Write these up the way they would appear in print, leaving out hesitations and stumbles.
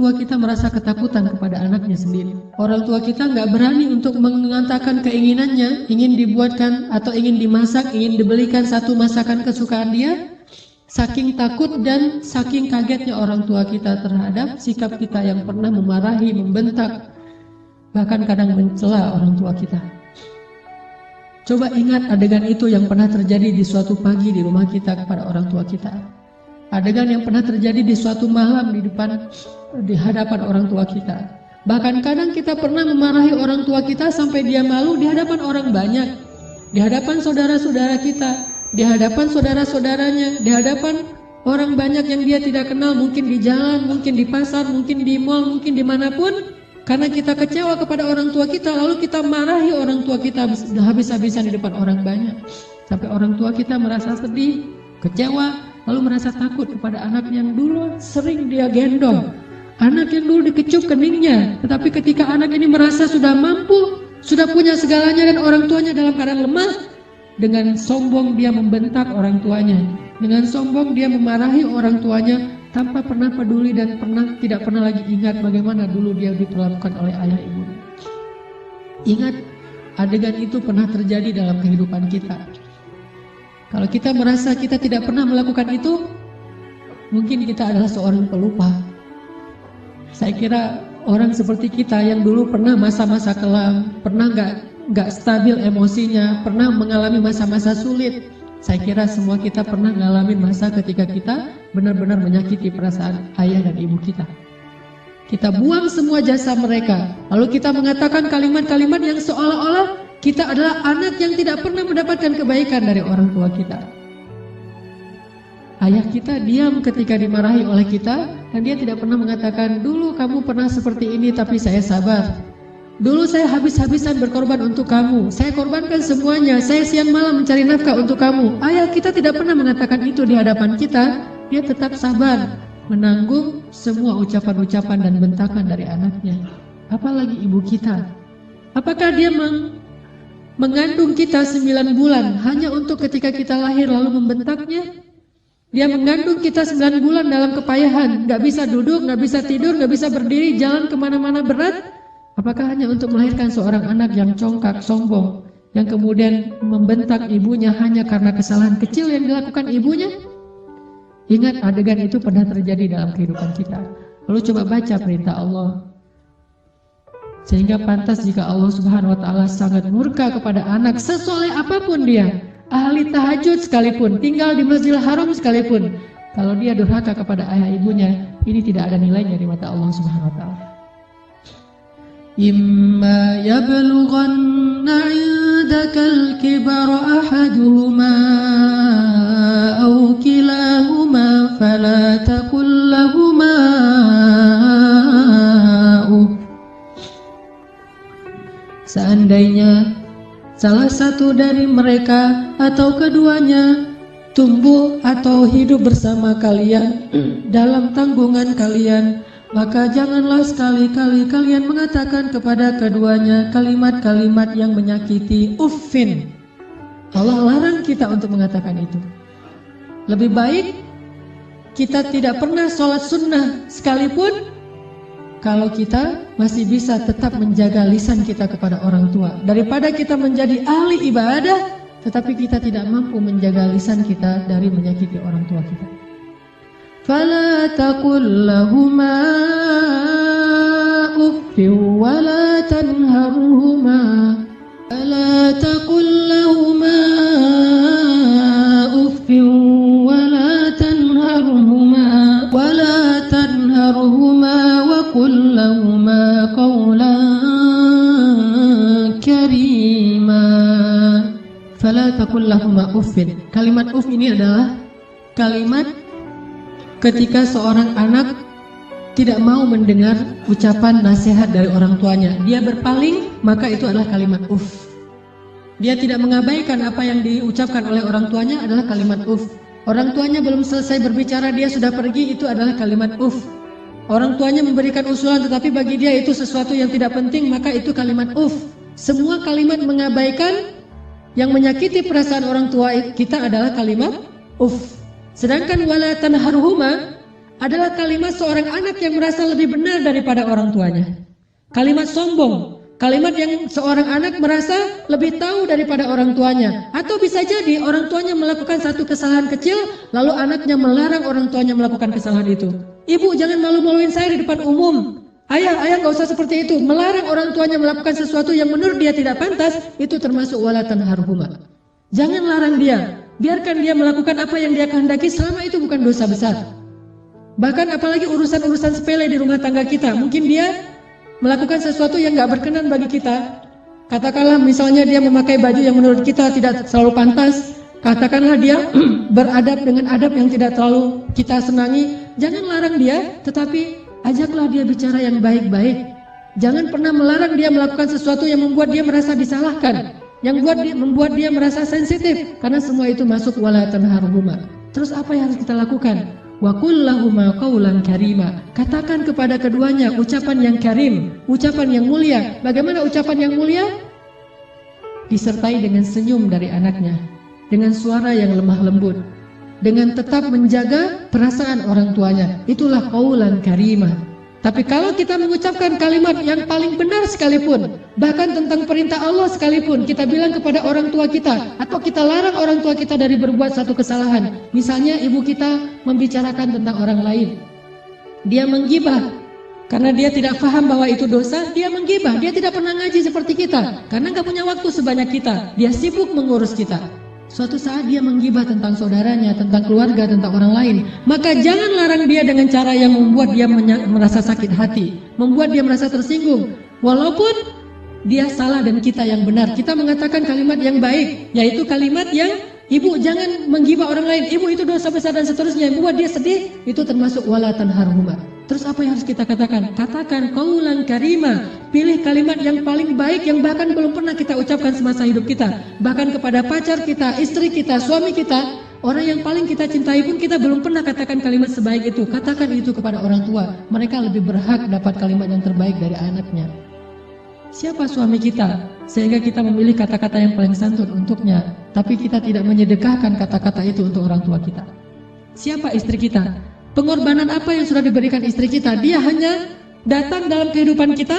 tua kita merasa ketakutan kepada anaknya sendiri. Orang tua kita nggak berani untuk mengatakan keinginannya, ingin dibuatkan atau ingin dimasak, ingin dibelikan satu masakan kesukaan dia. Saking takut dan saking kagetnya orang tua kita terhadap sikap kita yang pernah memarahi, membentak, bahkan kadang mencela orang tua kita. Coba ingat adegan itu yang pernah terjadi di suatu pagi di rumah kita kepada orang tua kita. Adegan yang pernah terjadi di suatu malam di hadapan orang tua kita. Bahkan kadang kita pernah memarahi orang tua kita sampai dia malu di hadapan orang banyak, di hadapan saudara-saudara kita, di hadapan saudara-saudaranya, di hadapan orang banyak yang dia tidak kenal, mungkin di jalan, mungkin di pasar, mungkin di mal, mungkin dimanapun. Karena kita kecewa kepada orang tua kita, lalu kita marahi orang tua kita habis-habisan di depan orang banyak. Sampai orang tua kita merasa sedih, kecewa, lalu merasa takut kepada anak yang dulu sering dia gendong, anak yang dulu dikecup keningnya. Tetapi ketika anak ini merasa sudah mampu, sudah punya segalanya dan orang tuanya dalam keadaan lemah, dengan sombong dia membentak orang tuanya, dengan sombong dia memarahi orang tuanya tanpa pernah peduli dan tidak pernah lagi ingat bagaimana dulu dia diperlakukan oleh ayah ibunya. Ingat, adegan itu pernah terjadi dalam kehidupan kita. Kalau kita merasa kita tidak pernah melakukan itu, mungkin kita adalah seorang pelupa. Saya kira orang seperti kita yang dulu pernah masa-masa kelam, pernah nggak stabil emosinya, pernah mengalami masa-masa sulit. Saya kira semua kita pernah ngalamin masa ketika kita benar-benar menyakiti perasaan ayah dan ibu kita. Kita buang semua jasa mereka, lalu kita mengatakan kalimat-kalimat yang seolah-olah kita adalah anak yang tidak pernah mendapatkan kebaikan dari orang tua kita. Ayah kita diam ketika dimarahi oleh kita, dan dia tidak pernah mengatakan, dulu kamu pernah seperti ini tapi saya sabar. Dulu saya habis-habisan berkorban untuk kamu, saya korbankan semuanya, saya siang malam mencari nafkah untuk kamu. Ayah kita tidak pernah mengatakan itu di hadapan kita. Dia tetap sabar menanggung semua ucapan-ucapan dan bentakan dari anaknya. Apalagi ibu kita. Apakah dia mengandung kita 9 bulan hanya untuk ketika kita lahir lalu membentaknya? Dia mengandung kita 9 bulan dalam kepayahan, gak bisa duduk, gak bisa tidur, gak bisa berdiri, jalan kemana-mana berat. Apakah hanya untuk melahirkan seorang anak yang congkak, sombong, yang kemudian membentak ibunya hanya karena kesalahan kecil yang dilakukan ibunya? Ingat, adegan itu pernah terjadi dalam kehidupan kita. Lalu coba baca perintah Allah. Sehingga pantas jika Allah Subhanahu wa Ta'ala sangat murka kepada anak sesoleh apapun dia, ahli tahajud sekalipun, tinggal di Masjidil Haram sekalipun, kalau dia durhaka kepada ayah ibunya, ini tidak ada nilainya di mata Allah Subhanahu wa Ta'ala. إما يبلغن عندك الكبر أحدهما أو كلاهما فلا تقل لهما Seandainya salah satu dari mereka atau keduanya tumbuh atau hidup bersama kalian dalam tanggungan kalian, maka janganlah sekali-kali kalian mengatakan kepada keduanya kalimat-kalimat yang menyakiti. Uffin. Allah larang kita untuk mengatakan itu. Lebih baik kita tidak pernah sholat sunnah sekalipun, kalau kita masih bisa tetap menjaga lisan kita kepada orang tua, daripada kita menjadi ahli ibadah tetapi kita tidak mampu menjaga lisan kita dari menyakiti orang tua kita. فلا تقل لهما أف ولا تنهرهما فلا تقل لهما أف ولا تنهرهما وقل لهما قولا كريما. فلا تقل لهما أف. Kalimat uff ini adalah kalimat ketika seorang anak tidak mau mendengar ucapan nasihat dari orang tuanya, dia berpaling, maka itu adalah kalimat uff. Dia tidak mengabaikan apa yang diucapkan oleh orang tuanya adalah kalimat uff. Orang tuanya belum selesai berbicara, dia sudah pergi, itu adalah kalimat uff. Orang tuanya memberikan usulan tetapi bagi dia itu sesuatu yang tidak penting, maka itu kalimat uff. Semua kalimat mengabaikan yang menyakiti perasaan orang tua kita adalah kalimat uff. Sedangkan wala tanharhuma, adalah kalimat seorang anak yang merasa lebih benar daripada orang tuanya. Kalimat sombong, kalimat yang seorang anak merasa lebih tahu daripada orang tuanya. Atau bisa jadi orang tuanya melakukan satu kesalahan kecil, lalu anaknya melarang orang tuanya melakukan kesalahan itu. Ibu, jangan malu-maluin saya di depan umum. Ayah gak usah seperti itu. Melarang orang tuanya melakukan sesuatu yang menurut dia tidak pantas, itu termasuk wala tanharhuma. Jangan larang dia. Biarkan dia melakukan apa yang dia kehendaki selama itu bukan dosa besar. Bahkan apalagi urusan-urusan sepele di rumah tangga kita. Mungkin dia melakukan sesuatu yang gak berkenan bagi kita. Katakanlah misalnya dia memakai baju yang menurut kita tidak selalu pantas. Katakanlah dia beradab dengan adab yang tidak terlalu kita senangi. Jangan larang dia, tetapi ajaklah dia bicara yang baik-baik. Jangan pernah melarang dia melakukan sesuatu yang membuat dia merasa disalahkan, yang membuat dia merasa sensitif, karena semua itu masuk wala tanharhuma. Terus apa yang harus kita lakukan? Wa qul lahuma qawlan karima. Katakan kepada keduanya ucapan yang karim, ucapan yang mulia. Bagaimana ucapan yang mulia? Disertai dengan senyum dari anaknya, dengan suara yang lemah lembut, dengan tetap menjaga perasaan orang tuanya. Itulah qawlan karima. Tapi kalau kita mengucapkan kalimat yang paling benar sekalipun, bahkan tentang perintah Allah sekalipun, kita bilang kepada orang tua kita, atau kita larang orang tua kita dari berbuat satu kesalahan. Misalnya ibu kita membicarakan tentang orang lain, dia menggibah, karena dia tidak paham bahwa itu dosa, dia menggibah. Dia tidak pernah ngaji seperti kita, karena gak punya waktu sebanyak kita, dia sibuk mengurus kita. Suatu saat dia menggibah tentang saudaranya, tentang keluarga, tentang orang lain. Maka jangan larang dia dengan cara yang membuat dia merasa sakit hati, membuat dia merasa tersinggung. Walaupun dia salah dan kita yang benar. Kita mengatakan kalimat yang baik, yaitu kalimat yang, ibu jangan menggibah orang lain, ibu itu dosa besar dan seterusnya, membuat dia sedih. Itu termasuk wala tanharhuma. Terus apa yang harus kita katakan? Katakan qaulan karima. Pilih kalimat yang paling baik, yang bahkan belum pernah kita ucapkan semasa hidup kita. Bahkan kepada pacar kita, istri kita, suami kita, orang yang paling kita cintai pun kita belum pernah katakan kalimat sebaik itu. Katakan itu kepada orang tua. Mereka lebih berhak dapat kalimat yang terbaik dari anaknya. Siapa suami kita? Sehingga kita memilih kata-kata yang paling santun untuknya, tapi kita tidak menyedekahkan kata-kata itu untuk orang tua kita. Siapa istri kita? Pengorbanan apa yang sudah diberikan istri kita? Dia hanya datang dalam kehidupan kita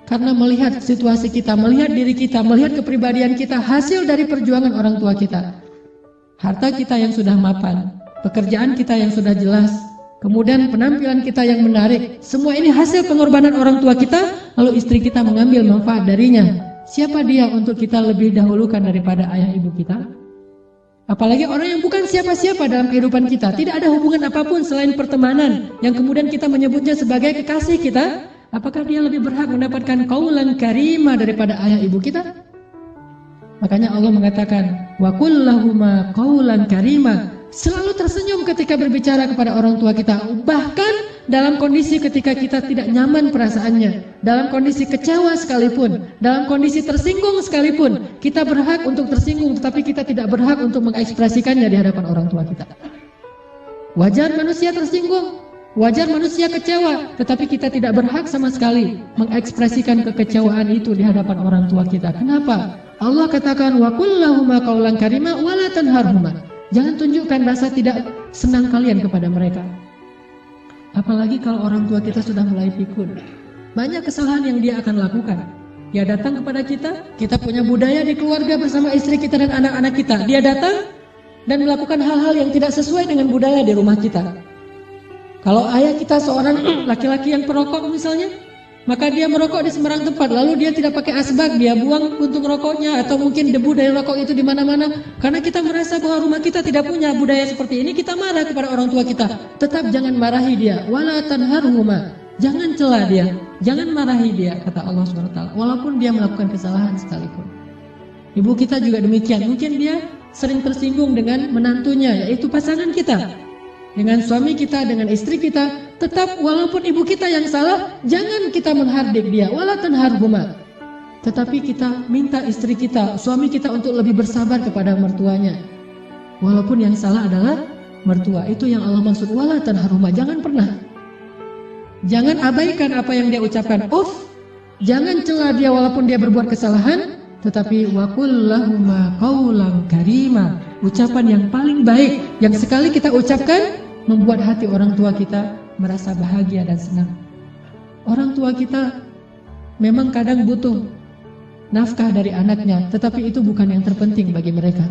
karena melihat situasi kita, melihat diri kita, melihat kepribadian kita, hasil dari perjuangan orang tua kita. Harta kita yang sudah mapan, pekerjaan kita yang sudah jelas, kemudian penampilan kita yang menarik, semua ini hasil pengorbanan orang tua kita, lalu istri kita mengambil manfaat darinya. Siapa dia untuk kita lebih dahulukan daripada ayah ibu kita? Apalagi orang yang bukan siapa-siapa dalam kehidupan kita, tidak ada hubungan apapun selain pertemanan, yang kemudian kita menyebutnya sebagai kekasih kita. Apakah dia lebih berhak mendapatkan qaulan karima daripada ayah ibu kita? Makanya Allah mengatakan wa qul lahuma qaulan karima. Selalu tersenyum ketika berbicara kepada orang tua kita, bahkan dalam kondisi ketika kita tidak nyaman perasaannya, dalam kondisi kecewa sekalipun, dalam kondisi tersinggung sekalipun, kita berhak untuk tersinggung, tetapi kita tidak berhak untuk mengekspresikannya di hadapan orang tua kita. Wajar manusia tersinggung, wajar manusia kecewa, tetapi kita tidak berhak sama sekali mengekspresikan kekecewaan itu di hadapan orang tua kita. Kenapa? Allah katakan wa qul lahuma qaulan karima wa la tanharhuma. Jangan tunjukkan rasa tidak senang kalian kepada mereka. Apalagi kalau orang tua kita sudah mulai pikun. Banyak kesalahan yang dia akan lakukan. Dia datang kepada kita punya budaya di keluarga bersama istri kita dan anak-anak kita. Dia datang dan melakukan hal-hal yang tidak sesuai dengan budaya di rumah kita. Kalau ayah kita seorang laki-laki yang perokok misalnya, maka dia merokok di sembarang tempat, lalu dia tidak pakai asbak, dia buang puntung rokoknya, atau mungkin debu dari rokok itu di mana-mana. Karena kita merasa bahwa rumah kita tidak punya budaya seperti ini, kita marah kepada orang tua kita. Tetap jangan marahi dia, wala tanharhuma. Jangan cela dia, jangan marahi dia, kata Allah SWT. Walaupun dia melakukan kesalahan sekalipun. Ibu kita juga demikian. Mungkin dia sering tersinggung dengan menantunya, yaitu pasangan kita, dengan suami kita, dengan istri kita. Tetap walaupun ibu kita yang salah, jangan kita menghardik dia, wala tanharhuma. Tetapi kita minta istri kita, suami kita untuk lebih bersabar kepada mertuanya. Walaupun yang salah adalah mertua. Itu yang Allah maksud wala tanharhuma. Jangan pernah, jangan abaikan apa yang dia ucapkan. Jangan cela dia walaupun dia berbuat kesalahan, tetapi wa qul lahuma qaulan karima. Ucapan yang paling baik yang sekali kita ucapkan, membuat hati orang tua kita merasa bahagia dan senang. Orang tua kita memang kadang butuh nafkah dari anaknya, tetapi itu bukan yang terpenting bagi mereka.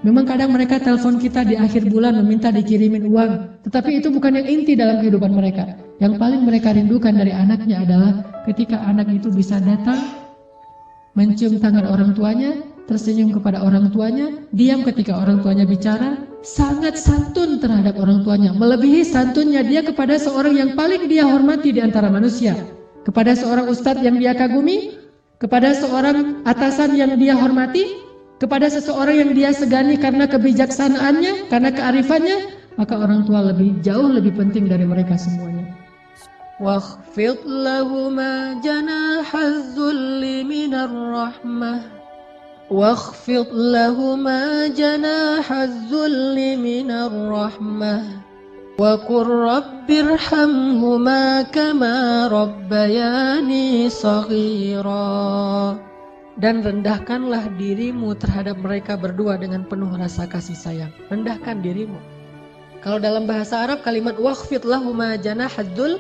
Memang kadang mereka telepon kita di akhir bulan meminta dikirimin uang, tetapi itu bukan yang inti dalam kehidupan mereka. Yang paling mereka rindukan dari anaknya adalah ketika anak itu bisa datang, mencium tangan orang tuanya, tersenyum kepada orang tuanya, diam ketika orang tuanya bicara, sangat santun terhadap orang tuanya, melebihi santunnya dia kepada seorang yang paling dia hormati di antara manusia, kepada seorang ustadz yang dia kagumi, kepada seorang atasan yang dia hormati, kepada seseorang yang dia segani karena kebijaksanaannya, karena kearifannya, maka orang tua jauh lebih penting dari mereka semuanya. Wakhfid lahuma janahaz zulli minar rahmah. واخفض لهما جناح الذل من الرحمة وقل رب ارحمهما كما ربياني صغيرا. Dan rendahkanlah dirimu terhadap mereka berdua dengan penuh rasa kasih sayang. Rendahkan dirimu. Kalau dalam bahasa Arab kalimat wakhfid lahuma janahaz dzul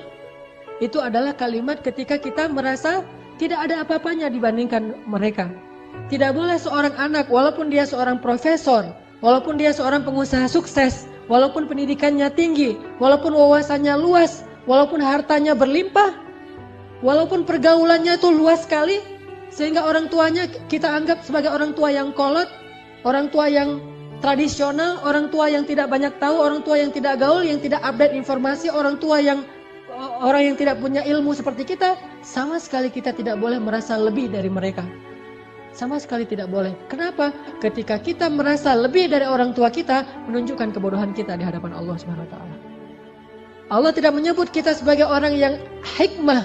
itu adalah kalimat ketika kita merasa tidak ada apa-apanya dibandingkan mereka. Tidak boleh seorang anak, walaupun dia seorang profesor, walaupun dia seorang pengusaha sukses, walaupun pendidikannya tinggi, walaupun wawasannya luas, walaupun hartanya berlimpah, walaupun pergaulannya itu luas sekali, sehingga orang tuanya kita anggap sebagai orang tua yang kolot, orang tua yang tradisional, orang tua yang tidak banyak tahu, orang tua yang tidak gaul, yang tidak update informasi, orang yang tidak punya ilmu seperti kita, sama sekali kita tidak boleh merasa lebih dari mereka. Sama sekali tidak boleh. Kenapa? Ketika kita merasa lebih dari orang tua kita, menunjukkan kebodohan kita di hadapan Allah SWT. Allah tidak menyebut kita sebagai orang yang hikmah,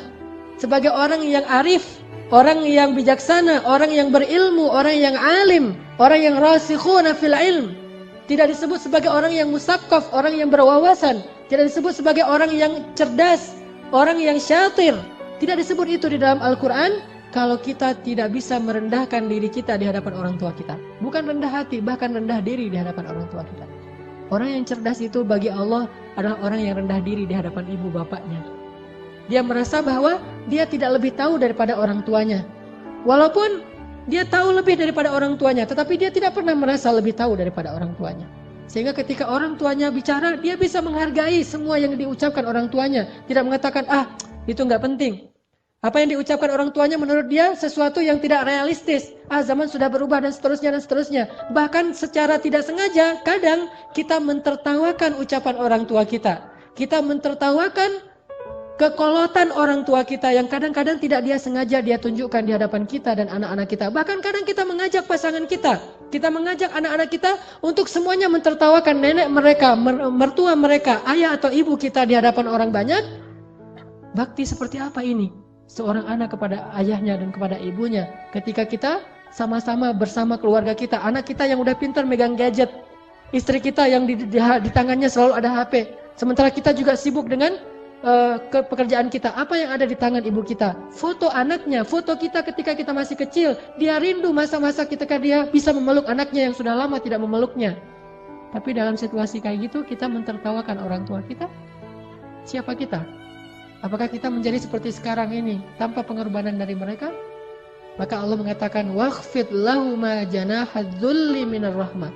sebagai orang yang arif, orang yang bijaksana, orang yang berilmu, orang yang alim, orang yang rasikhuna fil ilm. Tidak disebut sebagai orang yang musaqqaf, orang yang berwawasan. Tidak disebut sebagai orang yang cerdas, orang yang syatir. Tidak disebut itu di dalam Al-Quran. Kalau kita tidak bisa merendahkan diri kita di hadapan orang tua kita. Bukan rendah hati, bahkan rendah diri di hadapan orang tua kita. Orang yang cerdas itu bagi Allah adalah orang yang rendah diri di hadapan ibu bapaknya. Dia merasa bahwa dia tidak lebih tahu daripada orang tuanya. Walaupun dia tahu lebih daripada orang tuanya, tetapi dia tidak pernah merasa lebih tahu daripada orang tuanya. Sehingga ketika orang tuanya bicara, dia bisa menghargai semua yang diucapkan orang tuanya. Tidak mengatakan, itu nggak penting. Apa yang diucapkan orang tuanya menurut dia sesuatu yang tidak realistis. Zaman sudah berubah dan seterusnya dan seterusnya. Bahkan secara tidak sengaja kadang kita mentertawakan ucapan orang tua kita. Kita mentertawakan kekolotan orang tua kita yang kadang-kadang tidak dia sengaja dia tunjukkan di hadapan kita dan anak-anak kita. Bahkan kadang kita mengajak pasangan kita. Kita mengajak anak-anak kita untuk semuanya mentertawakan nenek mereka, mertua mereka, ayah atau ibu kita di hadapan orang banyak. Bakti seperti apa ini? Seorang anak kepada ayahnya dan kepada ibunya. Ketika kita sama-sama bersama keluarga kita, anak kita yang udah pintar megang gadget, istri kita yang di tangannya selalu ada HP, sementara kita juga sibuk dengan pekerjaan kita. Apa yang ada di tangan ibu kita? Foto anaknya, foto kita ketika kita masih kecil. Dia rindu masa-masa ketika dia bisa memeluk anaknya yang sudah lama tidak memeluknya. Tapi dalam situasi kayak gitu kita mentertawakan orang tua kita. Siapa kita? Apakah kita menjadi seperti sekarang ini tanpa pengorbanan dari mereka? Maka Allah mengatakan wakhfid lahuma janahaz dzulli minar rahmah.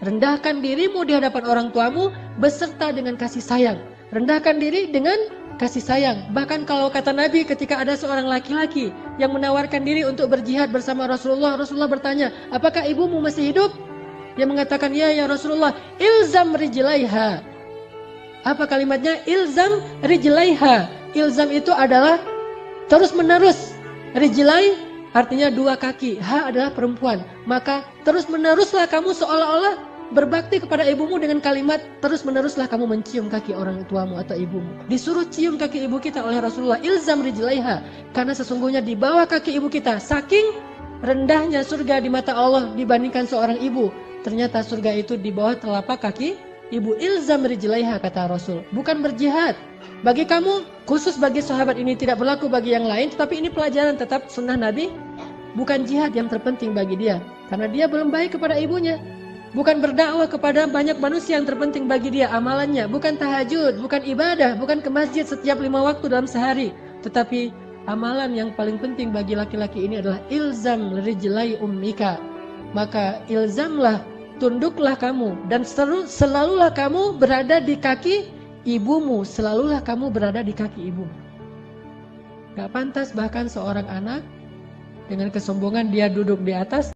Rendahkan dirimu di hadapan orang tuamu beserta dengan kasih sayang. Rendahkan diri dengan kasih sayang. Bahkan kalau kata Nabi ketika ada seorang laki-laki yang menawarkan diri untuk berjihad bersama Rasulullah, Rasulullah bertanya, "Apakah ibumu masih hidup?" Dia mengatakan, "Ya Rasulullah, ilzam rijlaiha." Apa kalimatnya? Ilzam rijlaiha. Ilzam itu adalah terus menerus. Rijlai artinya dua kaki. Ha adalah perempuan. Maka terus meneruslah kamu seolah-olah berbakti kepada ibumu dengan kalimat terus meneruslah kamu mencium kaki orang tuamu atau ibumu. Disuruh cium kaki ibu kita oleh Rasulullah. Ilzam rijlaiha. Karena sesungguhnya di bawah kaki ibu kita saking rendahnya surga di mata Allah dibandingkan seorang ibu. Ternyata surga itu di bawah telapak kaki ibu. Ilzam rijlaiha kata Rasul. Bukan berjihad. Bagi kamu, khusus bagi sahabat ini tidak berlaku bagi yang lain. Tetapi ini pelajaran tetap sunnah Nabi. Bukan jihad yang terpenting bagi dia. Karena dia belum baik kepada ibunya. Bukan berdakwah kepada banyak manusia yang terpenting bagi dia amalannya. Bukan tahajud, bukan ibadah, bukan ke masjid setiap 5 waktu dalam sehari. Tetapi amalan yang paling penting bagi laki-laki ini adalah ilzam rijlai ummika. Maka ilzamlah, tunduklah kamu. Dan selalulah kamu berada di kaki ibumu. Selalulah kamu berada di kaki ibumu. Gak pantas bahkan seorang anak dengan kesombongan dia duduk di atas